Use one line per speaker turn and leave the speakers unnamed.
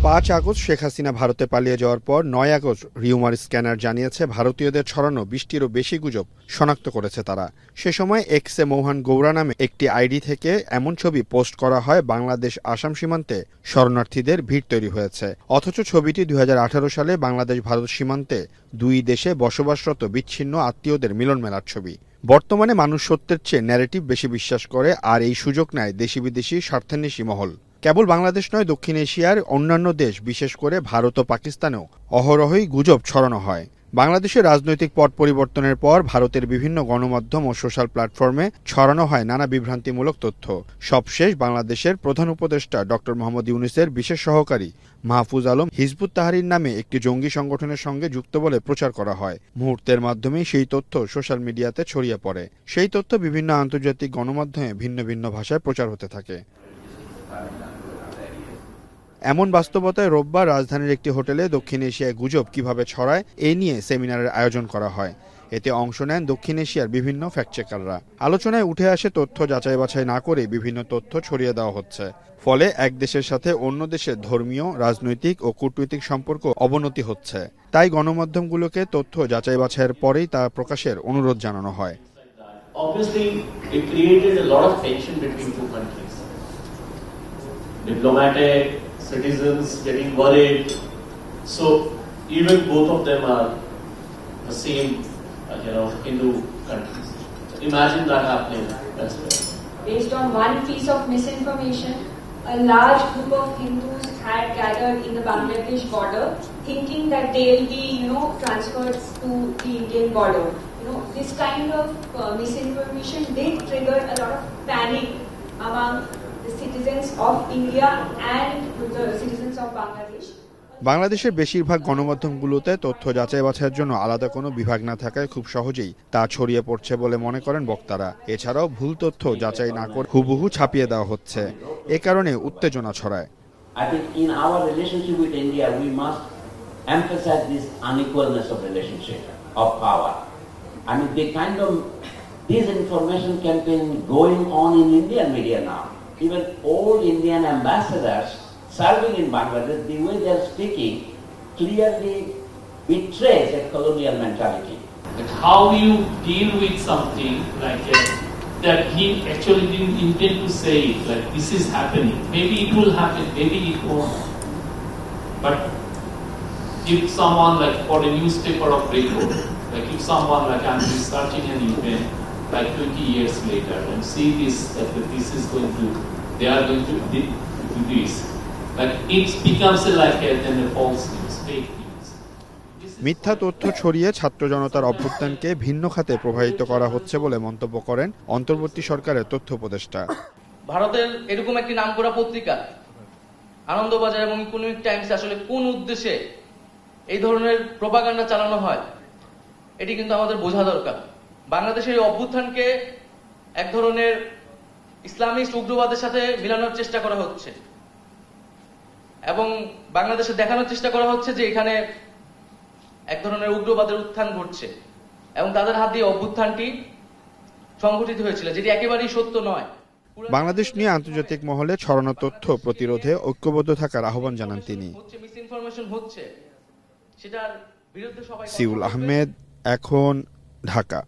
৫ August Sheikh Hasina ভারতে পালিয়ে যাওয়ার পর ৯ আগস্ট রিউমার স্ক্যানার জানিয়েছে ভারতীয়দের ছড়ানো ২০টিরও বেশি গুজব শনাক্ত করেছে তারা। সে সময় এক্সে মৌহান গৌড়া নামে একটি আইডি থেকে এমন ছবি পোস্ট করা হয় বাংলাদেশ আসাম সীমান্তে শরণার্থীদের ভিড় তৈরি হয়েছে। অথচ ছবিটি ২০১৮ সালে বাংলাদেশ ভারত সীমান্তে দুই দেশে বসবাসরত বিচ্ছিন্ন আত্মীয়দের মিলন মেলার ছবি। বর্তমানে মানুষ সত্যের চেয়ে ন্যারেটিভ বেশি বিশ্বাস করে, আর এই সুযোগ নেয় দেশি বিদেশি স্বার্থান্বেষী মহল। কেবল বাংলাদেশ নয়, দক্ষিণ এশিয়ার অন্যান্য দেশ বিশেষ করে ভারত ও পাকিস্তানেও অহরহই গুজব ছড়ানো হয়। বাংলাদেশের রাজনৈতিক পট পরিবর্তনের পর ভারতের বিভিন্ন গণমাধ্যম ও সোশ্যাল প্ল্যাটফর্মে ছড়ানো হয় নানা বিভ্রান্তিমূলক তথ্য। সবশেষ বাংলাদেশের প্রধান উপদেষ্টা ডক্টর মোহাম্মদ ইউনূসের বিশেষ সহকারী মাহফুজ আলম হিজবুত তাহরির নামে একটি জঙ্গি সংগঠনের সঙ্গে যুক্ত বলে প্রচার করা হয়। মুহূর্তের মাধ্যমেই সেই তথ্য সোশ্যাল মিডিয়াতে ছড়িয়ে পড়ে। সেই তথ্য বিভিন্ন আন্তর্জাতিক গণমাধ্যমে ভিন্ন ভিন্ন ভাষায় প্রচার হতে থাকে। এমন বাস্তবতায় রোববার রাজধানীর একটি হোটেলে দক্ষিণ এশিয়ায় গুজব কিভাবে ছড়ায় এই নিয়ে সেমিনারের আয়োজন করা হয়। এতে অংশ নেন দক্ষিণ এশিয়ার বিভিন্ন ফ্যাক্ট চেকাররা। আলোচনায় উঠে আসে তথ্য যাচাই বাছাই না করে বিভিন্ন তথ্য ছড়িয়ে দেওয়া হচ্ছে। ফলে এক দেশের সাথে অন্য দেশের ধর্মীয়, রাজনৈতিক ও কূটনৈতিক সম্পর্ক অবনতি হচ্ছে। তাই গণমাধ্যমগুলোকে তথ্য যাচাই বাছাইয়ের পরেই তা প্রকাশের অনুরোধ জানানো হয়।
Obviously, it created a lot of tension between two countries. Diplomatic, citizens getting worried. So even both of them are the same, Hindu countries. So imagine that happening elsewhere.
Based on one piece of misinformation, a large group of Hindus had gathered in the Bangladesh border, thinking that they'll be, transferred to the Indian border. This kind of misinformation did trigger a lot of panic among the citizens of India and the citizens of Bangladesh.
বাংলাদেশের বেশিরভাগ গণমাধ্যমগুলোতে তথ্য যাচাই বাছাইয়ের জন্য আলাদা কোনো বিভাগ না থাকায় খুব সহজেই তা ছড়িয়ে পড়ছে বলে মনে করেন বক্তারা। এছাড়াও ভুল তথ্য যাচাই না করে হুবহু ছাপিয়ে দেওয়া হচ্ছে। এ কারণে উত্তেজনা ছড়ায়।
I think in our relationship with India we must emphasize this unequalness of relationship of power. I mean the kind of disinformation campaign going on in Indian media now. Even old Indian ambassadors serving in Bangladesh, the way they are speaking clearly betrays a colonial mentality.
But how you deal with something like that he actually didn't intend to say it, like this is happening. Maybe it will happen, maybe it won't. But if someone like for a newspaper of record, like if someone like I'm researching an event like 20 years later and see this, that this is going to, they are going to do this. Like it becomes like a false news, fake news.
মিথ্যা তথ্য ছড়িয়ে ছাত্র জনতার অভ্যুত্থানকে ভিন্ন খাতে প্রভাবিত করা হচ্ছে বলে মন্তব্য করেন অন্তর্বর্তী সরকারের তথ্য উপদেষ্টা।
ভারতের এরকম একটি নামকরা পত্রিকা আনন্দবাজার এবং ইকোনমিক টাইমস আসলে কোন উদ্দেশ্যে এই ধরনের প্রোপাগান্ডা চালানো হয় এটি কিন্তু আমাদের বোঝা দরকার। বাংলাদেশের এই অভ্যুত্থানকে এক ধরনের ইসলামিস্ট উগ্রবাদের সাথে মিলানোর চেষ্টা করা হচ্ছে এবং বাংলাদেশে দেখানোর চেষ্টা করা হচ্ছে যে এখানে এক ধরনের উগ্রবাদের উত্থান ঘটছে এবং তাদের হাত দিয়ে অভ্যুত্থানটি সংঘটিত হয়েছিল, যেটি একেবারেই সত্য নয়।
বাংলাদেশ নিয়ে আন্তর্জাতিক মহলে ছড়ানো তথ্য প্রতিরোধে ঐক্যবদ্ধ থাকার আহ্বান জানান তিনি।
সেটার বিরুদ্ধে সবাই।
সিউল আহমেদ, এখন, ঢাকা।